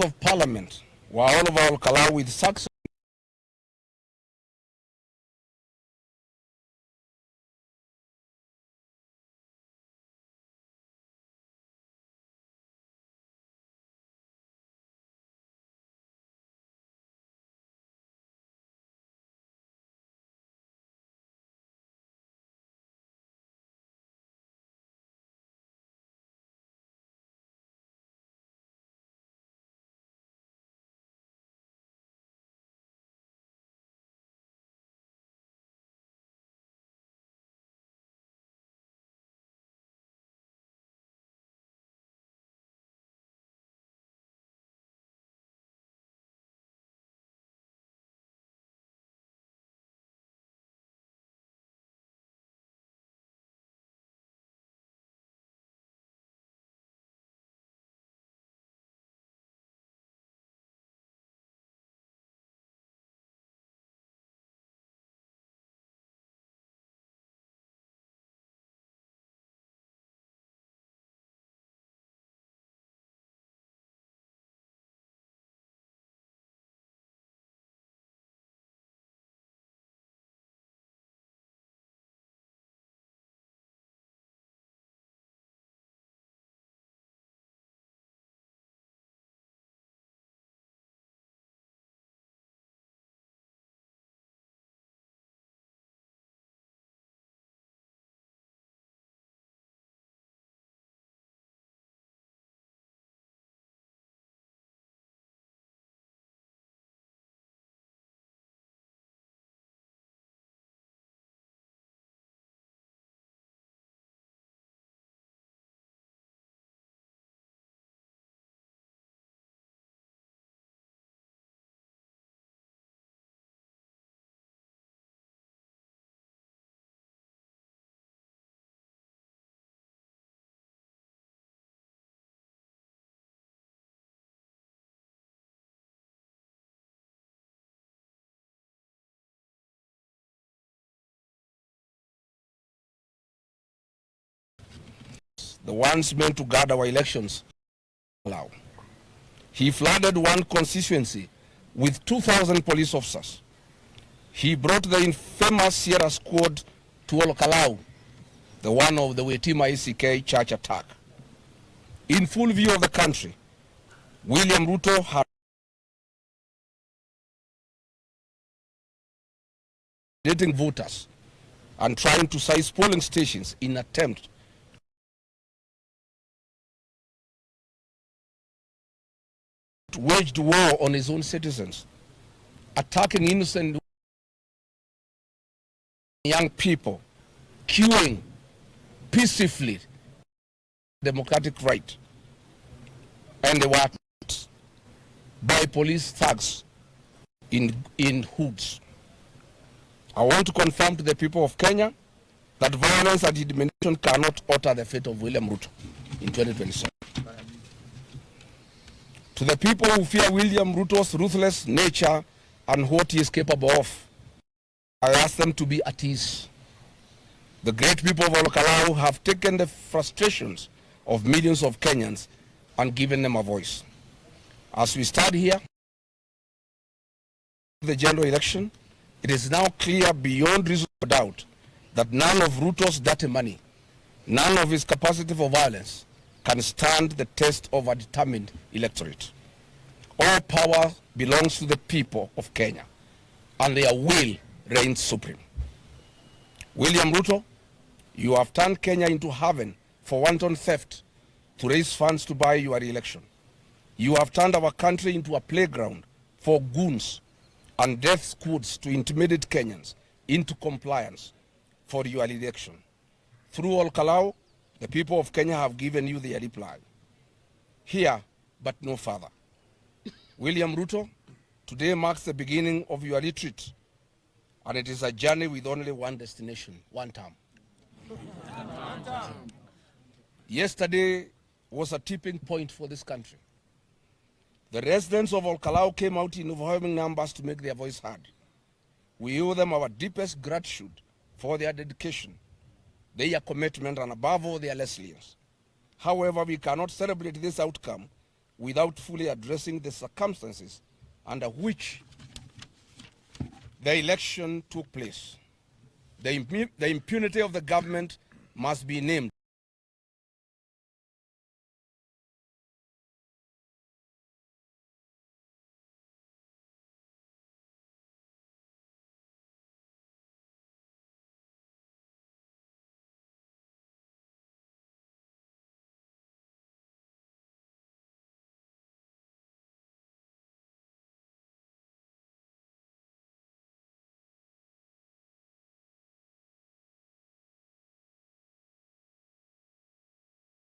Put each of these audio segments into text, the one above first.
of Parliament were all over Ol-Kalou with success. The ones meant to guard our elections. He flooded one constituency with 2,000 police officers. He brought the infamous Sierra Squad to Ol-Kalou, the one of the Wetima ECK church attack. In full view of the country, William Ruto had dating voters and trying to seize polling stations in attempt waged war on his own citizens, attacking innocent young people, queuing peacefully democratic right, and they were attacked by police thugs in hoods. I want to confirm to the people of Kenya that violence and intimidation cannot alter the fate of William Ruto in 2027. To the people who fear William Ruto's ruthless nature and what he is capable of, I ask them to be at ease. The great people of Ol-Kalou have taken the frustrations of millions of Kenyans and given them a voice. As we stand here, the general election, it is now clear beyond reasonable doubt that none of Ruto's dirty money, none of his capacity for violence can stand the test of a determined electorate. All power belongs to the people of Kenya, and their will reigns supreme. William Ruto, you have turned Kenya into heaven for wanton theft to raise funds to buy your election. You have turned our country into a playground for goons and death squads to intimidate Kenyans into compliance for your election. Through Ol-Kalou, the people of Kenya have given you their reply. Here, but no further. William Ruto, today marks the beginning of your retreat, and it is a journey with only one destination, one term. Yesterday was a tipping point for this country. The residents of Ol-Kalou came out in overwhelming numbers to make their voice heard. We owe them our deepest gratitude for their dedication, their commitment, and above all, their resilience. However, we cannot celebrate this outcome without fully addressing the circumstances under which the election took place. The impunity of the government must be named.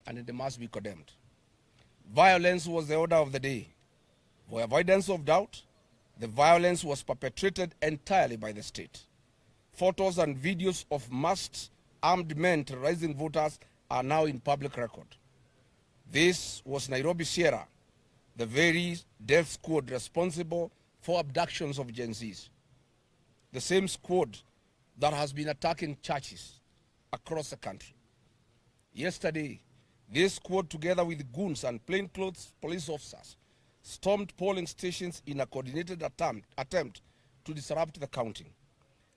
And it must be condemned. Violence was the order of the day. For avoidance of doubt, the violence was perpetrated entirely by the state. Photos and videos of masked armed men terrorizing voters are now in public record. This was Nairobi Sierra, the very death squad responsible for abductions of Gen Zs. The same squad that has been attacking churches across the country. Yesterday, this squad, together with goons and plainclothes police officers, stormed polling stations in a coordinated attempt to disrupt the counting.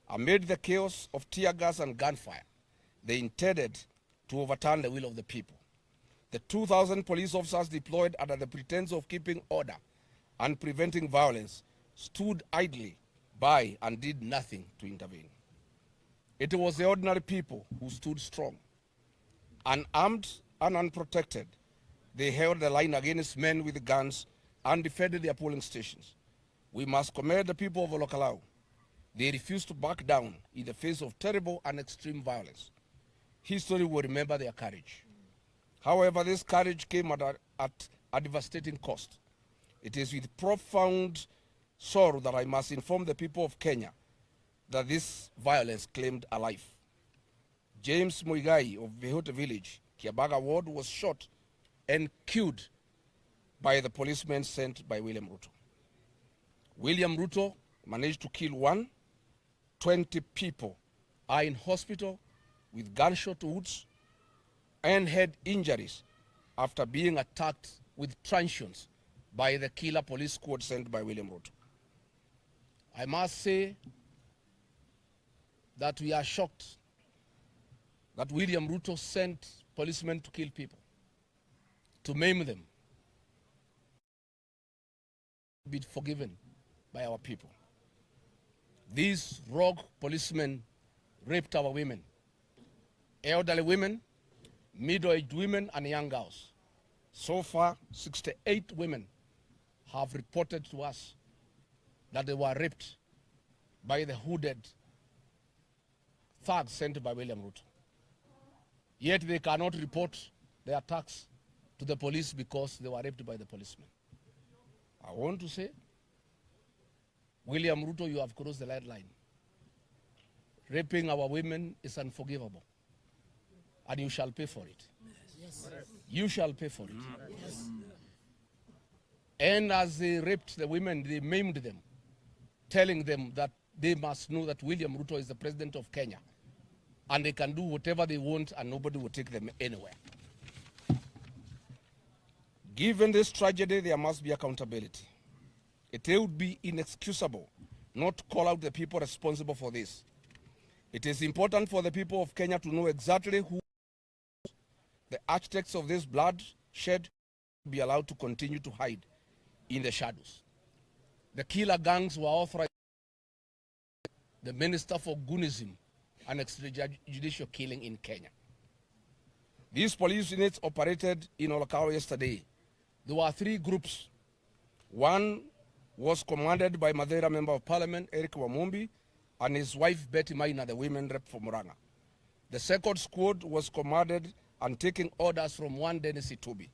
Amid the chaos of tear gas and gunfire, they intended to overturn the will of the people. The 2,000 police officers deployed under the pretense of keeping order and preventing violence stood idly by and did nothing to intervene. It was the ordinary people who stood strong. Unarmed and unprotected, they held the line against men with guns and defended their polling stations. We must commend the people of Ol-Kalou. They refused to back down in the face of terrible and extreme violence. History will remember their courage. However, this courage came at a devastating cost. It is with profound sorrow that I must inform the people of Kenya that this violence claimed a life. James Muigai of Vehote Village, Kiabaga Ward, was shot and killed by the policemen sent by William Ruto. William Ruto managed to kill 20 people are in hospital with gunshot wounds and head injuries after being attacked with truncheons by the killer police squad sent by William Ruto. I must say that we are shocked that William Ruto sent policemen to kill people, to maim them, be forgiven by our people. These rogue policemen raped our women, elderly women, middle-aged women, and young girls. So far, 68 women have reported to us that they were raped by the hooded thugs sent by William Ruto. Yet they cannot report the attacks to the police because they were raped by the policemen. I want to say, William Ruto, you have crossed the red line. Raping our women is unforgivable, and you shall pay for it. Yes. You shall pay for it. Yes. And as they raped the women, they maimed them, telling them that they must know that William Ruto is the president of Kenya, and they can do whatever they want and nobody will take them anywhere. Given this tragedy, there must be accountability. It would be inexcusable not to call out the people responsible for this. It is important for the people of Kenya to know exactly who the architects of this bloodshed be allowed to continue to hide in the shadows. The killer gangs were authorized by the Minister for Goonism and extrajudicial killing in Kenya. These police units operated in Ol-Kalou yesterday. There were 3 groups. One was commanded by Madeira Member of Parliament Eric Wamumbi and his wife Betty Maina, the women rep for Muranga. The second squad was commanded and taking orders from one Dennis Itubi.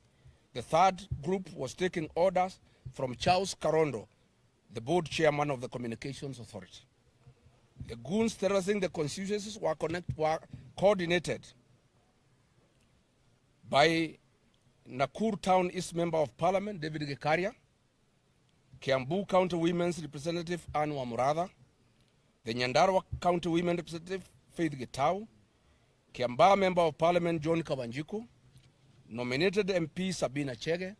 The third group was taking orders from Charles Karondo, the board chairman of the Communications Authority. The goons terrorizing the constituencies were coordinated by Nakuru Town East Member of Parliament David Gekaria, Kiambu County Women's Representative Anne Wamuratha, the Nyandarua County Women Representative Faith Getau, Kiambaa Member of Parliament John Kawanjiku, nominated MP Sabina Chege,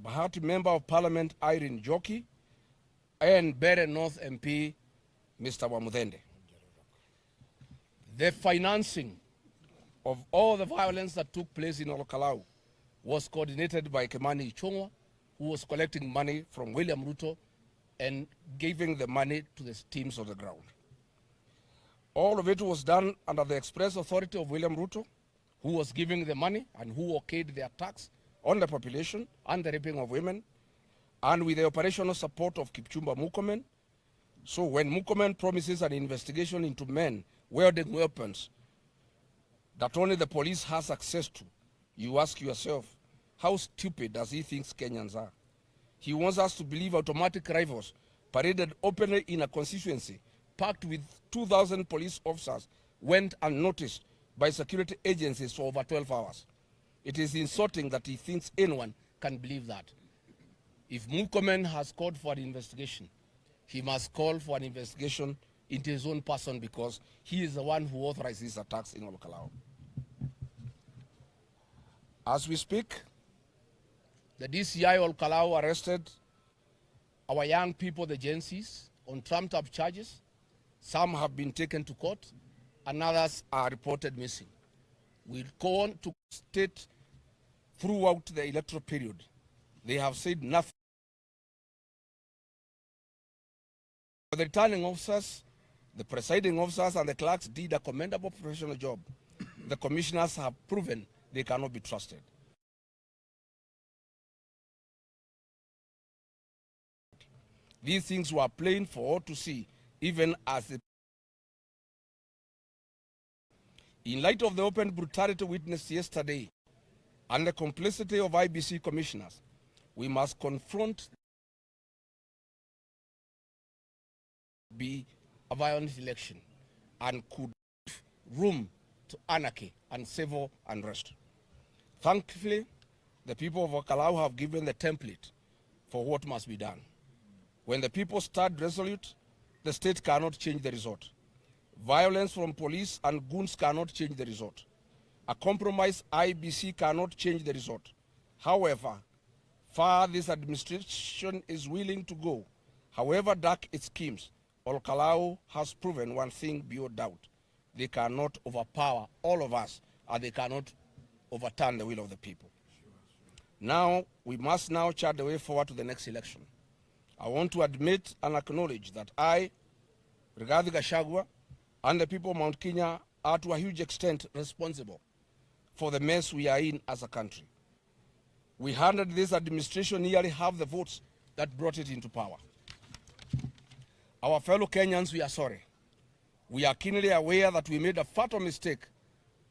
Bahati Member of Parliament Irene Joki, and Bere North MP Mr. Wamudhende. The financing of all the violence that took place in Ol-Kalou was coordinated by Kimani Ichung'wa, who was collecting money from William Ruto and giving the money to the teams on the ground. All of it was done under the express authority of William Ruto, who was giving the money and who okayed the attacks on the population and the raping of women, and with the operational support of Kipchumba Murkomen. So when Murkomen promises an investigation into men wielding weapons that only the police has access to, you ask yourself, how stupid does he think Kenyans are? He wants us to believe automatic rifles paraded openly in a constituency packed with 2,000 police officers went unnoticed by security agencies for over 12 hours. It is insulting that he thinks anyone can believe that. If Murkomen has called for an investigation, he must call for an investigation into his own person, because he is the one who authorized these attacks in Ol-Kalou. As we speak, the DCI Ol-Kalou arrested our young people, the Gen Zs, on trumped-up charges. Some have been taken to court, and others are reported missing. We'll go on to state throughout the electoral period. They have said nothing. The returning officers, the presiding officers, and the clerks did a commendable professional job. The commissioners have proven they cannot be trusted. These things were plain for all to see, even as the... In light of the open brutality witnessed yesterday and the complicity of IBC commissioners, we must confront be a violent election and could give room to anarchy and civil unrest. Thankfully, the people of Ol-Kalou have given the template for what must be done. When the people stand resolute, the state cannot change the result. Violence from police and goons cannot change the result. A compromised IBC cannot change the result. However, far this administration is willing to go, however dark its schemes, Ol-Kalou has proven one thing beyond doubt. They cannot overpower all of us, and they cannot overturn the will of the people. Now, we must now chart the way forward to the next election. I want to admit and acknowledge that I, Rigathi Gachagua, and the people of Mount Kenya are to a huge extent responsible for the mess we are in as a country. We handed this administration nearly half the votes that brought it into power. Our fellow Kenyans, we are sorry. We are keenly aware that we made a fatal mistake,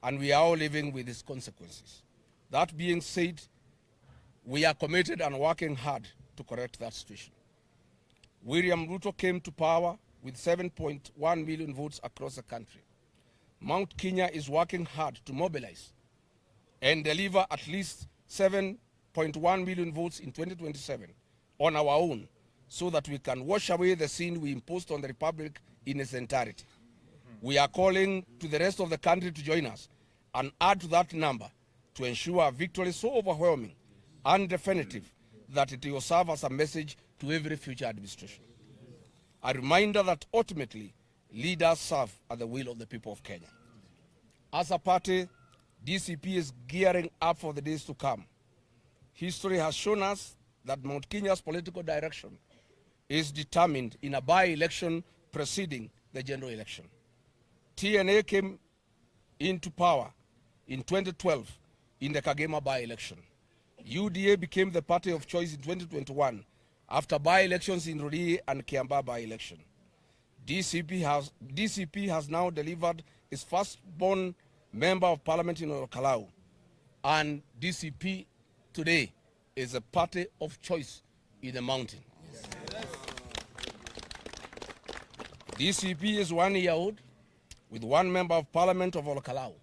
and we are all living with its consequences. That being said, we are committed and working hard to correct that situation. William Ruto came to power with 7.1 million votes across the country. Mount Kenya is working hard to mobilize and deliver at least 7.1 million votes in 2027 on our own, so that we can wash away the sin we imposed on the Republic in its entirety. We are calling to the rest of the country to join us and add to that number to ensure a victory so overwhelming and definitive that it will serve as a message to every future administration. A reminder that ultimately leaders serve at the will of the people of Kenya. As a party, DCP is gearing up for the days to come. History has shown us that Mount Kenya's political direction is determined in a by-election preceding the general election. TNA came into power in 2012 in the Kagema by-election. UDA became the party of choice in 2021 after by-elections in Rurii and Kiambaa by-election. DCP has now delivered its first-born member of parliament in Ol-Kalou, and DCP today is a party of choice in the mountain. DCP is 1 year old with one member of parliament of Ol-Kalou,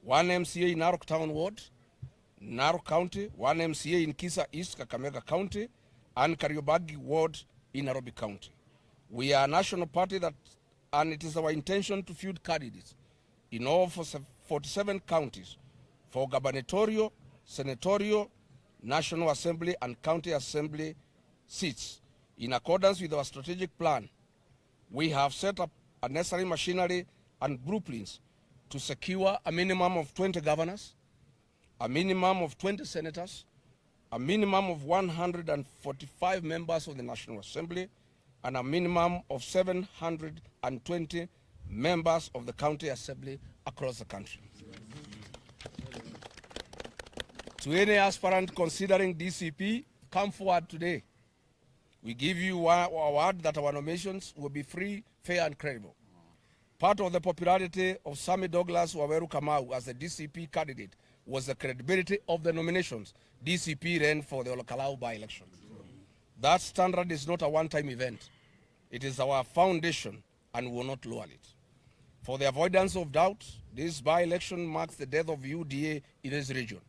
one MCA in Narok Town Ward, Narok County, one MCA in Kisa East, Kakamega County, and Kariobangi Ward in Nairobi County. We are a national party and it is our intention to field candidates in all 47 counties for gubernatorial, senatorial, National Assembly and County Assembly seats. In accordance with our strategic plan, we have set up a necessary machinery and blueprints to secure a minimum of 20 governors, a minimum of 20 senators, a minimum of 145 members of the National Assembly, and a minimum of 720 members of the County Assembly across the country. To any aspirant considering DCP, come forward today. We give you our word that our nominations will be free, fair, and credible. Part of the popularity of Sammy Douglas Waweru Kamau as the DCP candidate was the credibility of the nominations DCP ran for the Ol-Kalou by-election. That standard is not a one-time event. It is our foundation, and we will not lower it. For the avoidance of doubt, this by-election marks the death of UDA in this region.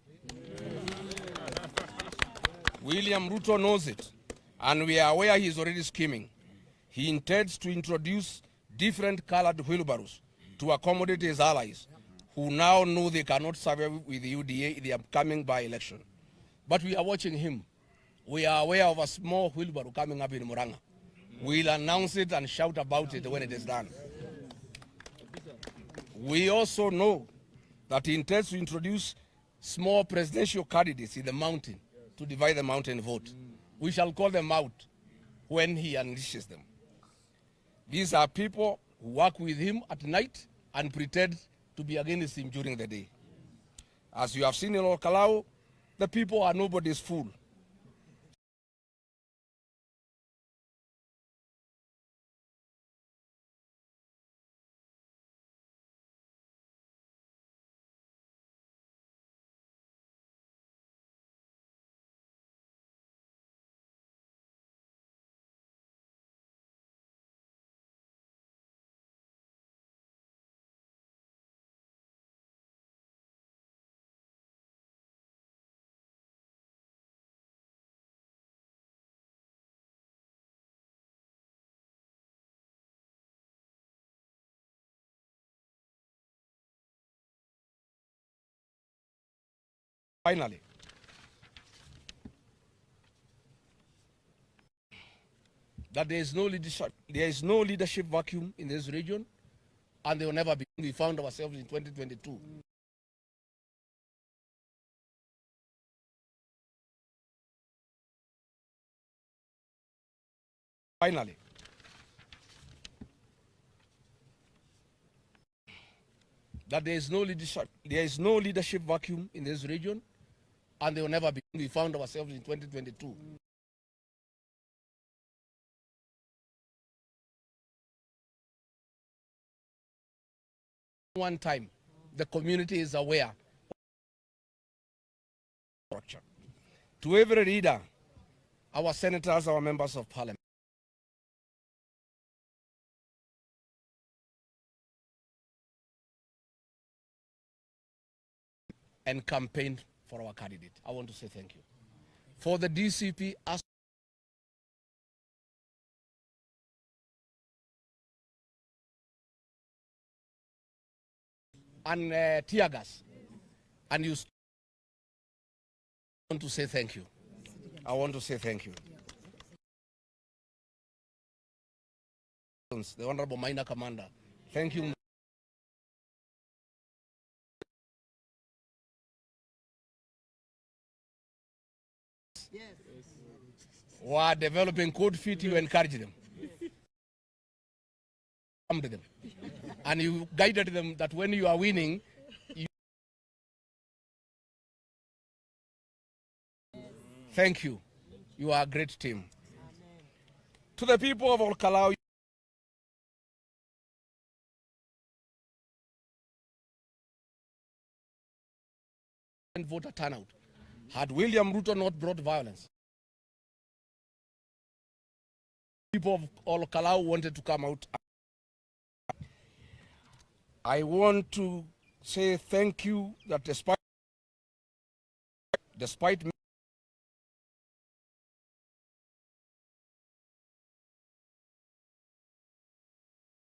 William Ruto knows it, and we are aware he is already scheming. He intends to introduce different colored wheelbarrows to accommodate his allies, who now know they cannot survive with the UDA in the upcoming by-election. But we are watching him. We are aware of a small wheelbarrow coming up in Muranga. We'll announce it and shout about it when it is done. We also know that he intends to introduce small presidential candidates in the mountain to divide the mountain vote. We shall call them out when he unleashes them. These are people who work with him at night and pretend to be against him during the day. As you have seen in Ol-Kalou, the people are nobody's fool. Finally, that there is no leadership vacuum in this region, and there will never be. We found ourselves in 2022. Finally, that there is no leadership vacuum in this region, and there will never be. We found ourselves in 2022. One time, the community is aware. To every leader, our senators, our members of parliament, and campaign for our candidate, I want to say thank you. For the DCP, and tear gas, and you want to say thank you. I want to say thank you. The Honorable Minor Commander, thank you. Yes. Who are developing code fit, you encourage them. Come to them. And you guided them that when you are winning, thank you. You are a great team. Amen. To the people of Ol-Kalou, and voter turnout. Had William Ruto not brought violence, people of Ol-Kalou wanted to come out. I want to say thank you that despite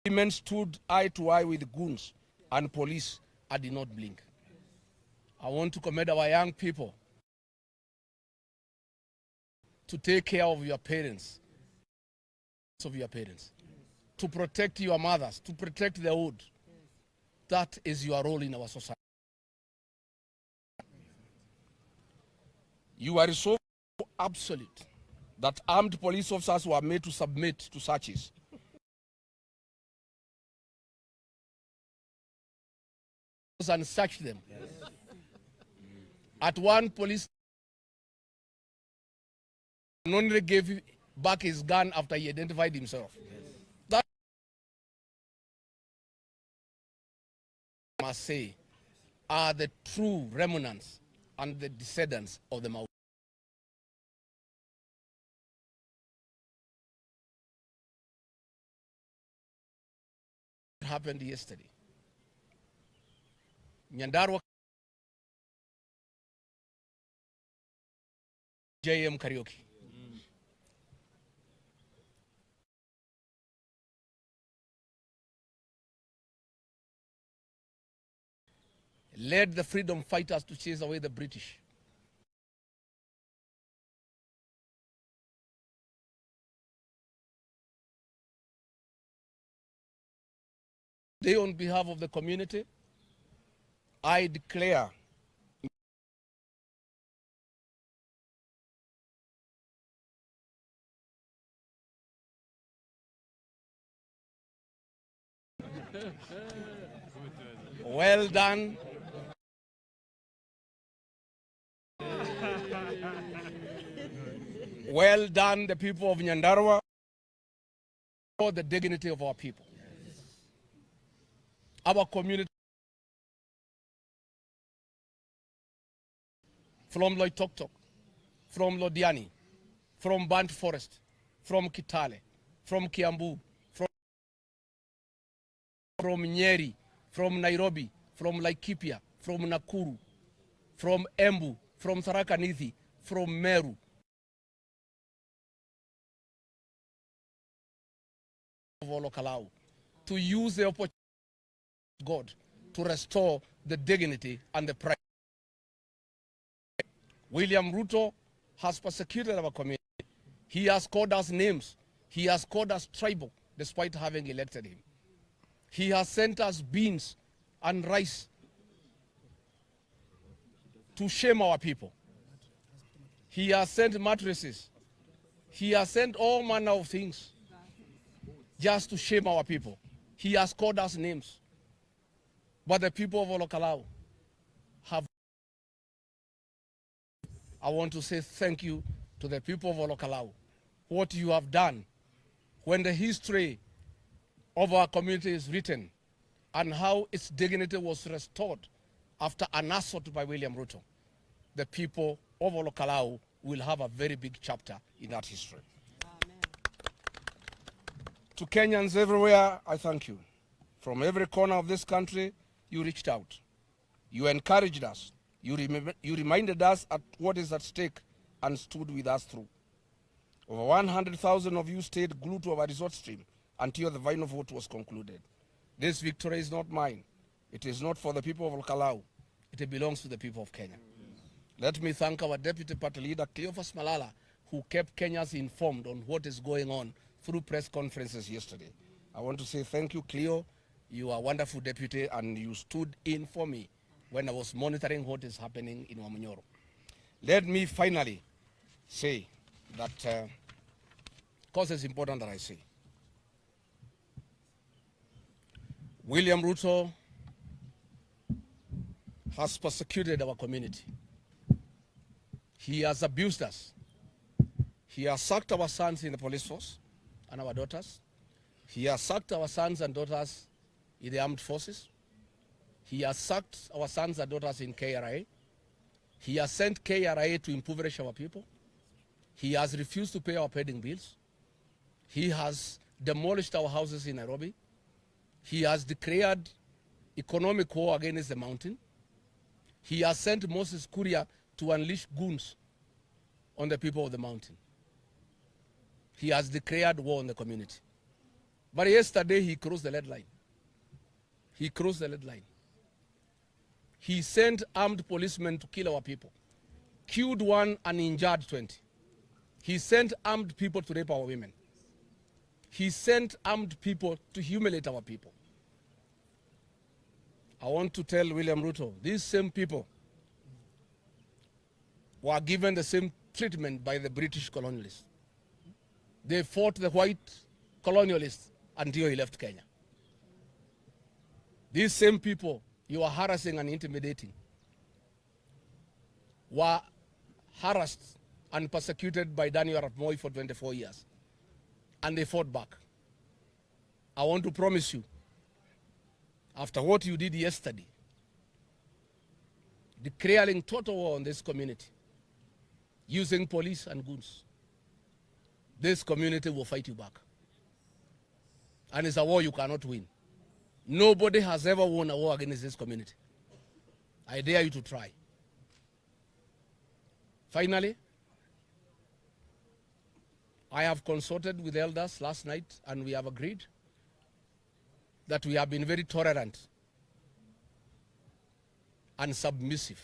women stood eye to eye with goons and police and did not blink. I want to commend our young people to take care of your parents, to protect your mothers, to protect the old. That is your role in our society. You are so absolute that armed police officers were made to submit to searches. And search them. Yes. At one police only gave back his gun after he identified himself. Yes. That I must say are the true remnants and the descendants of the Mau. It happened yesterday. Nyandarua JM karaoke. Led the freedom fighters to chase away the British. Today, on behalf of the community, I declare well done. Well done, the people of Nyandarua, for the dignity of our people. Our community, from Loitoktok, from Lodiani, from Bant Forest, from Kitale, from Kiambu, from Nyeri, from Nairobi, from Laikipia, from Nakuru, from Embu, from Tharaka Nithi, from Meru. Of Ol-Kalou, to use the opportunity of God to restore the dignity and the pride. William Ruto has persecuted our community. He has called us names. He has called us tribal, despite having elected him. He has sent us beans and rice to shame our people. He has sent mattresses. He has sent all manner of things just to shame our people. He has called us names. But the people of Ol-Kalou have. I want to say thank you to the people of Ol-Kalou. What you have done when the history of our community is written and how its dignity was restored after an assault by William Ruto, the people of Ol-Kalou will have a very big chapter in that history. Amen. To Kenyans everywhere, I thank you. From every corner of this country, you reached out. You encouraged us. You reminded us at what is at stake and stood with us through. Over 100,000 of you stayed glued to our resort stream until the final vote was concluded. This victory is not mine. It is not for the people of Ol-Kalou. It belongs to the people of Kenya. Let me thank our Deputy Party Leader, Cleophas Malala, who kept Kenyans informed on what is going on through press conferences yesterday. I want to say thank you, Cleo. You are a wonderful deputy, and you stood in for me when I was monitoring what is happening in Wamunyoro. Let me finally say that, because it's important that I say, William Ruto has persecuted our community. He has abused us. He has sacked our sons in the police force and our daughters. He has sacked our sons and daughters in the armed forces. He has sacked our sons and daughters in KRA. He has sent KRA to impoverish our people. He has refused to pay our pending bills. He has demolished our houses in Nairobi. He has declared economic war against the mountain. He has sent Moses Kuria to unleash goons on the people of the mountain. He has declared war on the community. But yesterday he crossed the red line. He crossed the red line. He sent armed policemen to kill our people, killed one and injured 20. He sent armed people to rape our women. He sent armed people to humiliate our people. I want to tell William Ruto, these same people were given the same treatment by the British colonialists. They fought the white colonialists until he left Kenya. These same people you are harassing and intimidating were harassed and persecuted by Daniel Arap Moi for 24 years. And they fought back. I want to promise you, after what you did yesterday, declaring total war on this community, using police and goons, this community will fight you back. And it's a war you cannot win. Nobody has ever won a war against this community. I dare you to try. Finally, I have consulted with elders last night and we have agreed that we have been very tolerant and submissive.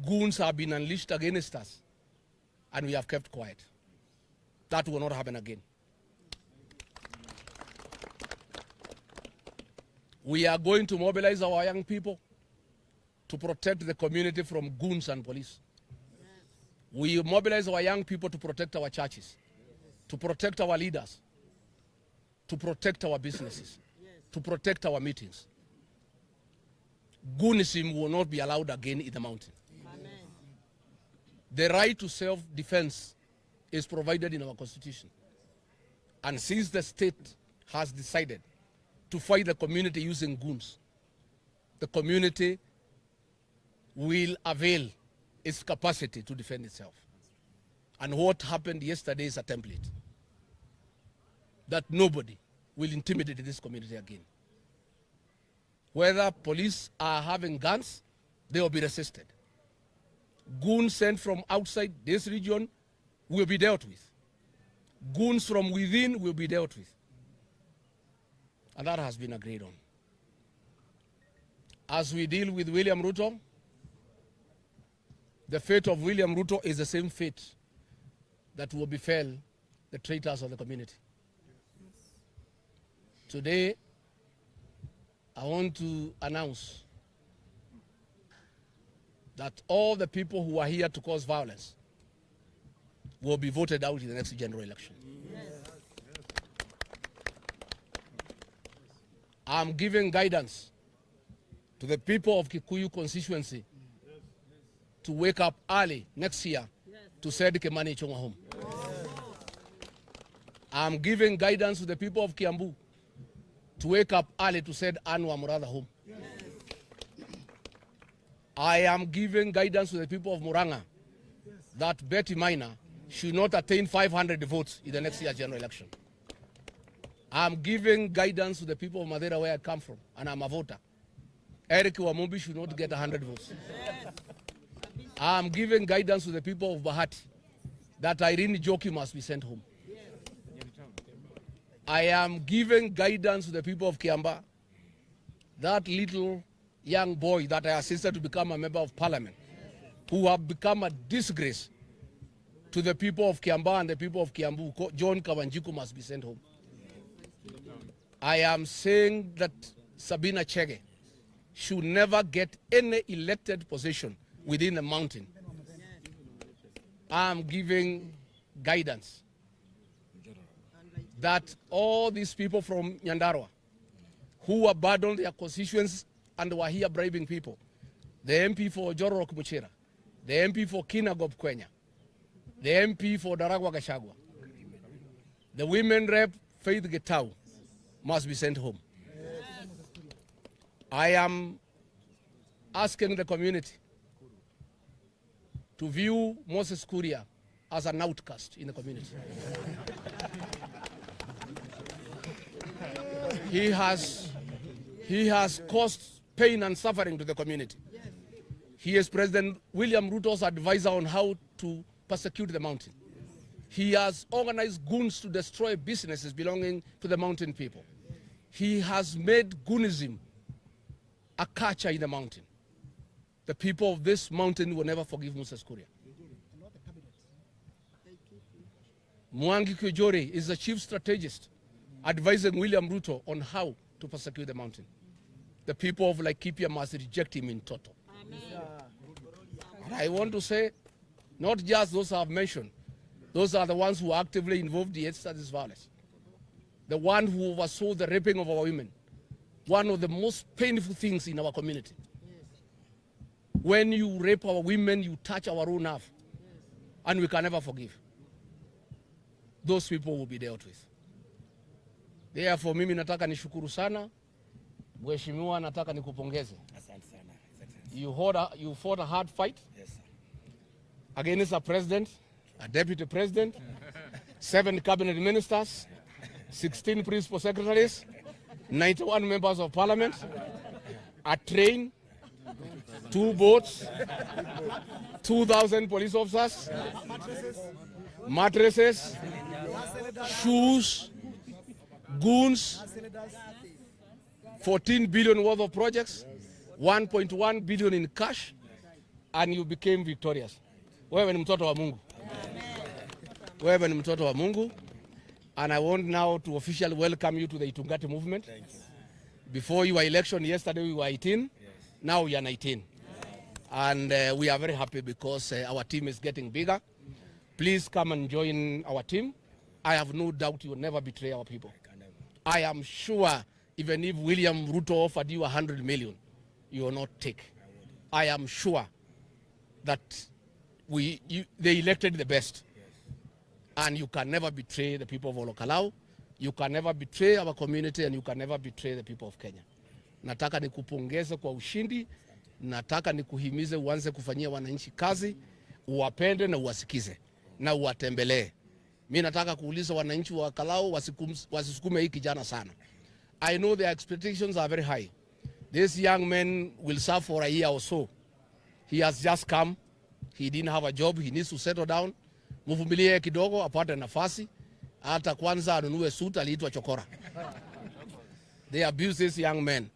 Goons have been unleashed against us and we have kept quiet. That will not happen again. We are going to mobilize our young people to protect the community from goons and police. We mobilize our young people to protect our churches, to protect our leaders, to protect our businesses, to protect our meetings. Goonism will not be allowed again in the mountain. Amen. The right to self-defense is provided in our constitution. And since the state has decided to fight the community using goons, the community will avail its capacity to defend itself. And what happened yesterday is a template that nobody will intimidate this community again. Whether police are having guns, they will be resisted. Goons sent from outside this region will be dealt with. Goons from within will be dealt with. And that has been agreed on. As we deal with William Ruto, the fate of William Ruto is the same fate that will befall the traitors of the community. Today, I want to announce that all the people who are here to cause violence will be voted out in the next general election. I'm giving guidance to the people of Kikuyu constituency to wake up early next year to send Kimani Ichung'wa home. I'm giving guidance to the people of Kiambu to wake up early to send Anwar Murada home. I am giving guidance to the people of Muranga that Betty Minor should not attain 500 votes in the next year's general election. I'm giving guidance to the people of Madeira, where I come from, and I'm a voter. Eric Wamumbi should not get 100 votes. I'm giving guidance to the people of Bahati that Irene Joki must be sent home. I am giving guidance to the people of Kiamba, that little young boy that I assisted to become a member of parliament, who have become a disgrace to the people of Kiamba and the people of Kiambu. John Kawanjiku must be sent home. I am saying that Sabina Chege should never get any elected position within the mountain. I am giving guidance that all these people from Nyandarua who abandoned their constituents and were here bribing people, the MP for Jorok Muchira, the MP for Kinagob Kwenya, the MP for Daragwa Gachagua, the women rep Faith Getau must be sent home. I am asking the community to view Moses Kuria as an outcast in the community. He has caused pain and suffering to the community. He is President William Ruto's advisor on how to persecute the mountain. He has organized goons to destroy businesses belonging to the mountain people. He has made goonism a culture in the mountain. The people of this mountain will never forgive Moses Kuria. Mwangi Kujori is the chief strategist advising William Ruto on how to persecute the mountain. The people of Laikipia must reject him in total. Amen. And I want to say, not just those I have mentioned, those are the ones who are actively involved in this violence. The one who oversaw the raping of our women. One of the most painful things in our community. Yes. When you rape our women, you touch our own nerve. Yes. And we can never forgive. Those people will be dealt with. Therefore, mimi nataka nishukuru sana. Mheshimiwa, nataka nikupongeze. Asante sana. You fought a hard fight. Yes, sir. Against a president, a deputy president, 7 cabinet ministers, 16 principal secretaries, 91 members of parliament, a train, 2 boats, 2,000 police officers, mattresses, shoes, goons, 14 billion worth of projects, 1.1 billion in cash, and you became victorious. Wewe ni mtoto wa Mungu. Wewe ni mtoto wa Mungu. And I want now to officially welcome you to the Itungati movement. Thank you. Before your election yesterday we were 18, yes. Now we are 19. Yes. And we are very happy because our team is getting bigger. Please come and join our team. I have no doubt you will never betray our people. I am sure even if William Ruto offered you 100 million, you will not take. I am sure that they elected the best. And you can never betray the people of Ol-Kalou. You can never betray our community and you can never betray the people of Kenya. Nataka nikupongeze kwa ushindi. Nataka nikuhimize uanze kufanyia wananchi kazi, uwapende na uwasikize na uwatembelee. Mimi nataka kuuliza wananchi wa Ol-Kalou wasisukume hii kijana sana. I know their expectations are very high. This young man will serve for a year or so. He has just come. He didn't have a job. He needs to settle down. Mvumilie kidogo apate nafasi. Hata kwanza anunue suit, aliitwa chokora. They abuse this young man.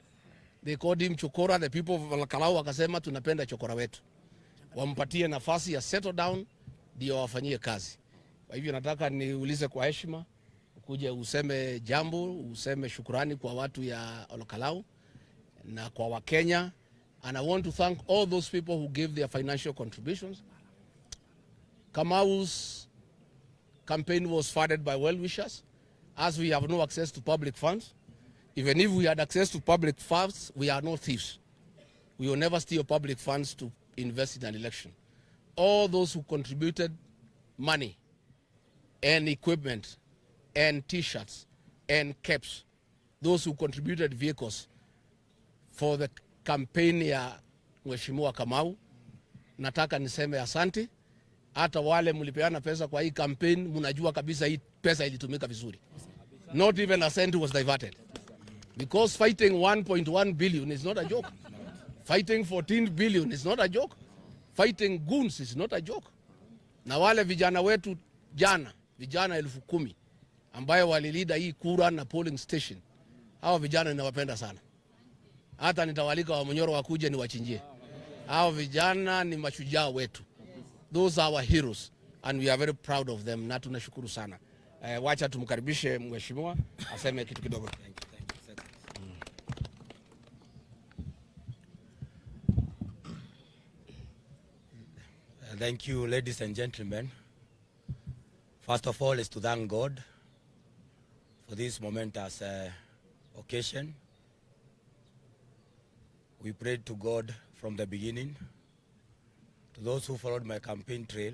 They called him chokora. The people of Ol-Kalou wakasema tunapenda chokora wetu. Wampatie nafasi ya settle down ndio wafanyie kazi. Kwa hivyo nataka niulize kwa heshima, ukuje useme jambo, useme shukrani kwa watu ya Ol-Kalou na kwa Wakenya. And I want to thank all those people who gave their financial contributions. Kamau's campaign was funded by well-wishers. As we have no access to public funds, even if we had access to public funds, we are not thieves. We will never steal public funds to invest in an election. All those who contributed money and equipment and T-shirts and caps, those who contributed vehicles for the campaign ya Mheshimiwa Kamau, nataka niseme asante. Hata wale mlipeana pesa kwa hii campaign, mnajua kabisa hii pesa ilitumika vizuri. Not even a cent was diverted. Because fighting 1.1 billion is not a joke. Fighting 14 billion is not a joke. Fighting goons is not a joke. Na wale vijana wetu jana, vijana 10,000 ambayo walilida hii kura na polling station. Hao vijana ninawapenda sana. Hata nitawalika wa Munyoro wakuje niwachinjie. Hao vijana ni mashujaa wetu. Those are our heroes and we are very proud of them. Na tunashukuru sana. Wacha tumkaribishe mheshimiwa aseme kitu kidogo. Thank you, ladies and gentlemen. First of all is to thank God for this momentous occasion. We prayed to God from the beginning. To those who followed my campaign trail,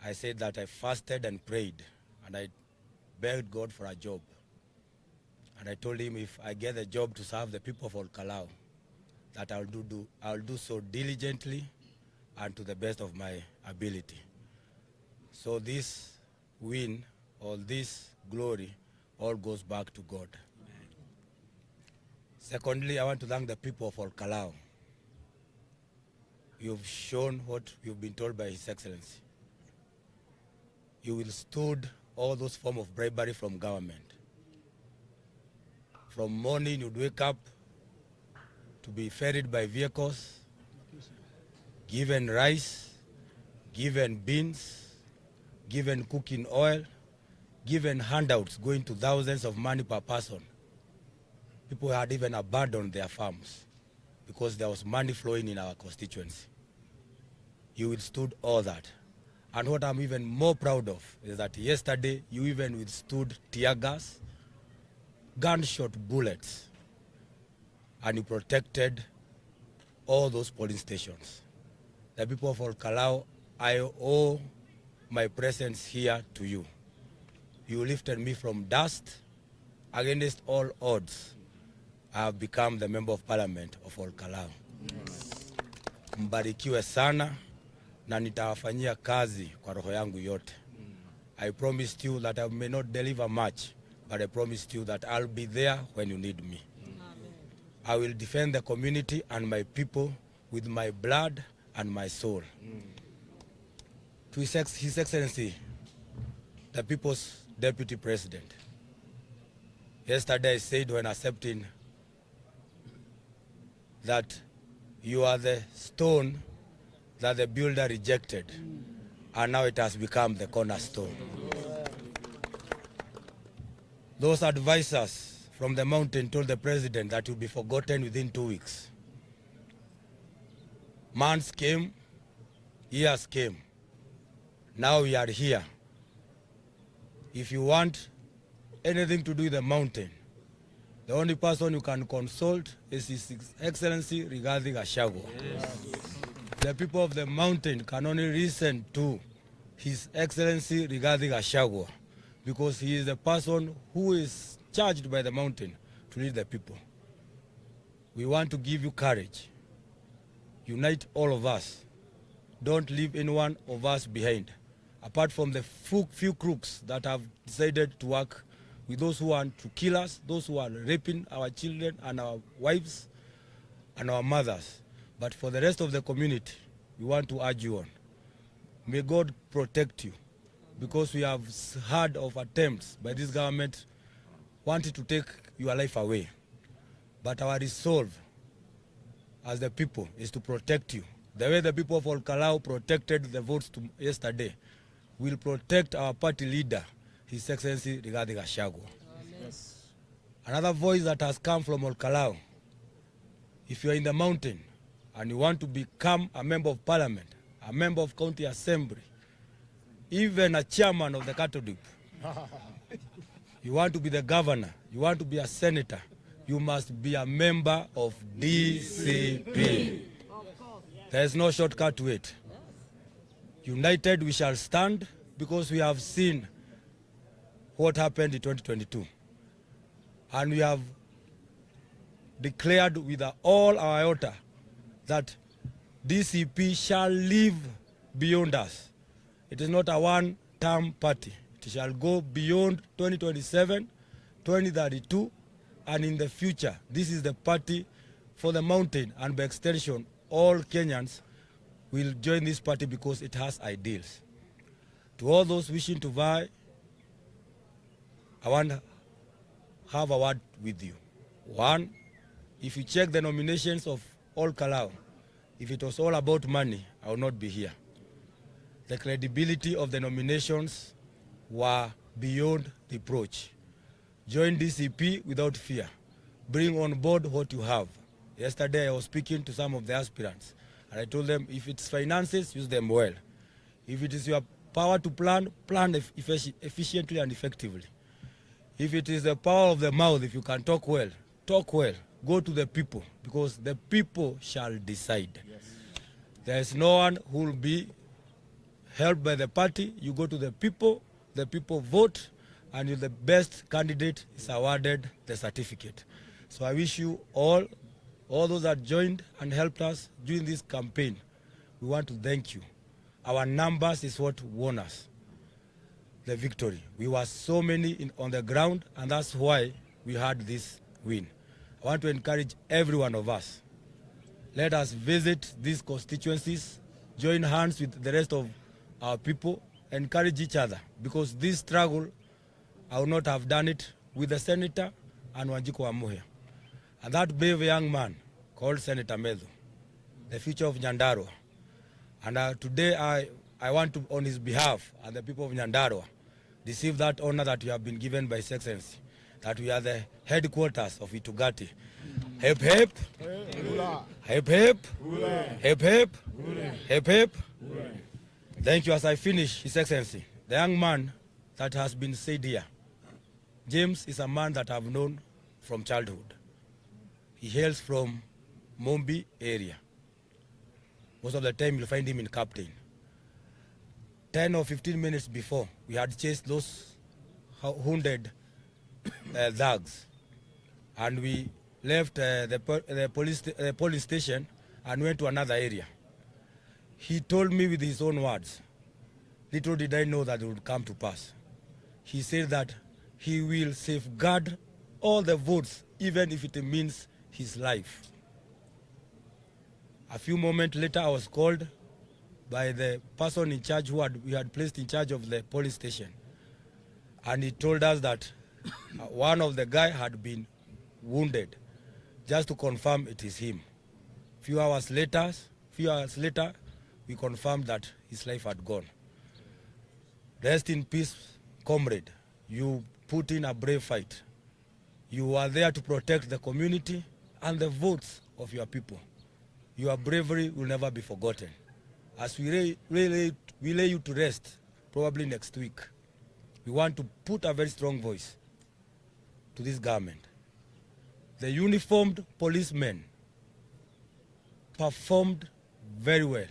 I said that I fasted and prayed and I begged God for a job. And I told him if I get a job to serve the people of Ol-Kalou, that I'll do so diligently and to the best of my ability. So this win, all this glory, all goes back to God. Amen. Secondly, I want to thank the people of Ol-Kalou. You've shown what you've been told by His Excellency. You withstood all those forms of bribery from government. From morning you'd wake up to be ferried by vehicles, given rice, given beans, given cooking oil, given handouts going to thousands of money per person. People had even abandoned their farms because there was money flowing in our constituency. You withstood all that. And what I'm even more proud of is that yesterday you even withstood tear gas, gunshot bullets, and you protected all those polling stations. The people of Ol-Kalou, I owe my presence here to you. You lifted me from dust. Against all odds, I have become the member of parliament of Ol-Kalou. Mbarikiwe sana na nitawafanyia kazi kwa roho yangu yote. I promised you that I may not deliver much, but I promised you that I'll be there when you need me. I will defend the community and my people with my blood and my soul. To His Excellency, the People's Deputy President. Yesterday I said when accepting that you are the stone that the builder rejected, and now it has become the cornerstone. Those advisors from the mountain told the president that you'll be forgotten within 2 weeks. Months came, years came. Now we are here. If you want anything to do with the mountain, the only person you can consult is His Excellency Rigathi. Yes. The people of the mountain can only listen to His Excellency Rigathi because he is the person who is charged by the mountain to lead the people. We want to give you courage. Unite all of us. Don't leave any one of us behind. Apart from the few crooks that have decided to work with those who want to kill us, those who are raping our children and our wives and our mothers. But for the rest of the community, we want to urge you on. May God protect you, because we have heard of attempts by this government wanting to take your life away. But our resolve as the people is to protect you. The way the people of Ol-Kalou protected the votes yesterday, will protect our party leader, His Excellency Rigathi. Yes. Another voice that has come from Ol-Kalou: if you are in the mountain and you want to become a member of parliament, a member of county assembly, even a chairman of the cattle dip, you want to be the governor, you want to be a senator, you must be a member of DCP. There is no shortcut to it. United we shall stand, because we have seen what happened in 2022. And we have declared with all our iota that DCP shall live beyond us. It is not a one-term party. It shall go beyond 2027, 2032, and in the future. This is the party for the mountain, and by extension, all Kenyans will join this party because it has ideals. To all those wishing to vie, I want to have a word with you. One, if you check the nominations of Ol-Kalou, if it was all about money, I would not be here. The credibility of the nominations were beyond reproach. Join DCP without fear. Bring on board what you have. Yesterday I was speaking to some of the aspirants, and I told them, if it's finances, use them well. If it is your power to plan, plan efficiently and effectively. If it is the power of the mouth, if you can talk well, talk well. Go to the people, because the people shall decide. Yes. There is no one who will be helped by the party. You go to the people vote, and the best candidate is awarded the certificate. So I wish you all those that joined and helped us during this campaign, we want to thank you. Our numbers is what won us the victory. We were so many on the ground, and that's why we had this win. I want to encourage every one of us. Let us visit these constituencies, join hands with the rest of our people, encourage each other, because this struggle, I would not have done it with the senator and Wanjiku Wamuhia. And that brave young man called Senator Medho, the future of Nyandarua. And today I want to, on his behalf and the people of Nyandarua, receive that honor that you have been given by His Excellency, that we are the headquarters of Rigathi. Hip hip, hip hip, hip hip, hip hip. Thank you. As I finish, His Excellency, the young man that has been said here, James is a man that I've known from childhood. He hails from Mombi area. Most of the time you'll find him in Captain. 10 or 15 minutes before, we had chased those wounded thugs, and we left the police station and went to another area. He told me with his own words, little did I know that it would come to pass. He said that he will safeguard all the votes, even if it means his life. A few moments later, I was called by the person in charge we had placed in charge of the police station. And he told us that one of the guy had been wounded, just to confirm it is him. Few hours later, we confirmed that his life had gone. Rest in peace, comrade. You put in a brave fight. You are there to protect the community and the votes of your people. Your bravery will never be forgotten. As we lay you to rest, probably next week, we want to put a very strong voice to this government. The uniformed policemen performed very well.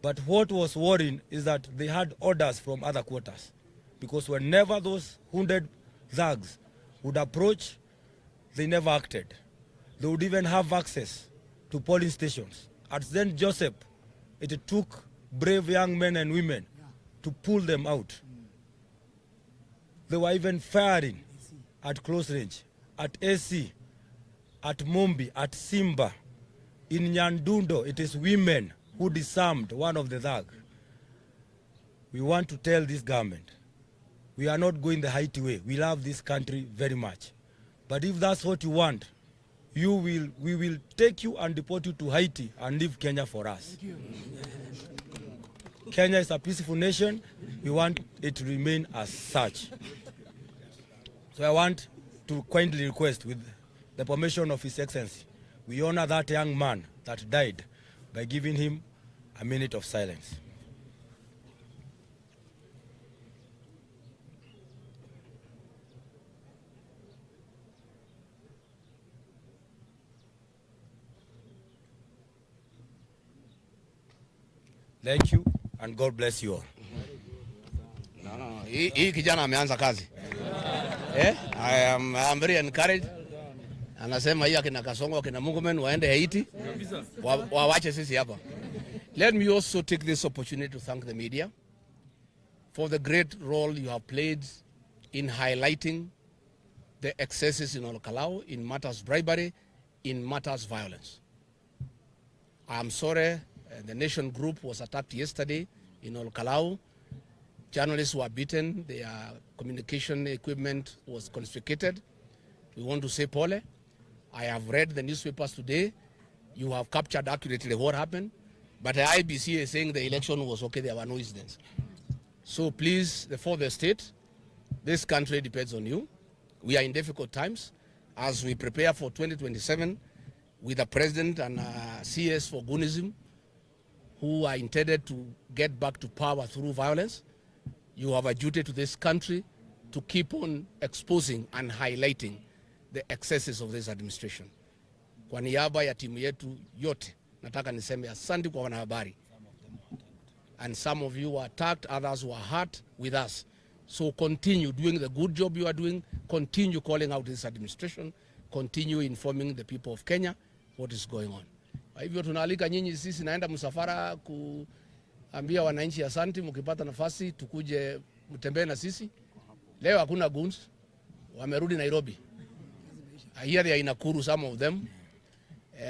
But what was worrying is that they had orders from other quarters. Because whenever those wounded thugs would approach, they never acted. They would even have access to polling stations. At St. Joseph, it took brave young men and women to pull them out. They were even firing at close range, at AC, at Mombi, at Simba. In Nyandundo, it is women who disarmed one of the thugs. We want to tell this government, we are not going the Haiti way. We love this country very much. But if that's what you want, we will take you and deport you to Haiti and leave Kenya for us. Kenya is a peaceful nation. We want it to remain as such. So I want to kindly request, with the permission of His Excellency, we honor that young man that died by giving him a minute of silence. Thank you and God bless you all. No. Hii kijana ameanza kazi. I am very encouraged. Anasema hii akina Kasongo akina Mungumen waende Haiti. Wawache sisi hapa. Let me also take this opportunity to thank the media for the great role you have played in highlighting the excesses in Ol-Kalou, in matters bribery, in matters violence. I am sorry the Nation group was attacked yesterday in Ol-Kalou. Journalists were beaten, their communication equipment was confiscated. We want to say, Pole, I have read the newspapers today. You have captured accurately what happened, but the IBC is saying the election was okay, there were no incidents. So please, for the state, this country depends on you. We are in difficult times as we prepare for 2027 with a president and a CS for Gunism who are intended to get back to power through violence. You have a duty to this country to keep on exposing and highlighting the excesses of this administration. Kwa niaba ya timu yetu yote, nataka niseme asante kwa wanahabari. And some of you were attacked, others were hurt with us. So continue doing the good job you are doing, continue calling out this administration, continue informing the people of Kenya what is going on. Kwa hivyo tunaalika nyinyi, sisi naenda msafara kuambia wananchi asante, mkipata nafasi tukuje mtembee na sisi. Leo hakuna guns, wamerudi Nairobi. I hear they are in Nakuru, some of them.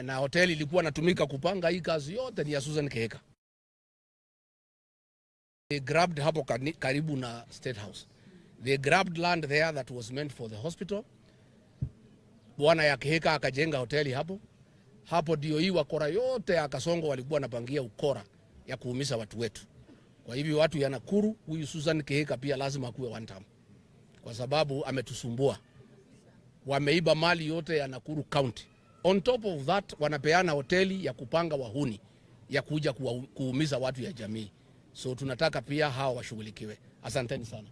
Na hoteli ilikuwa natumika kupanga hii kazi yote ni ya Susan Keheka. They grabbed hapo karibu na State House. They grabbed land there that was meant for the hospital. Bwana ya Keheka akajenga hoteli hapo. Hapo ndio hii wakora yote ya Kasongo walikuwa napangia ukora ya kuumiza watu wetu. Kwa hivyo watu ya Nakuru, huyu Susan Kehika pia lazima kuwe one term, kwa sababu ametusumbua. Wameiba mali yote ya Nakuru County. On top of that, wanapeana hoteli ya kupanga wahuni ya kuja kuumiza watu ya jamii. So tunataka pia hao washughulikiwe. Asanteni sana.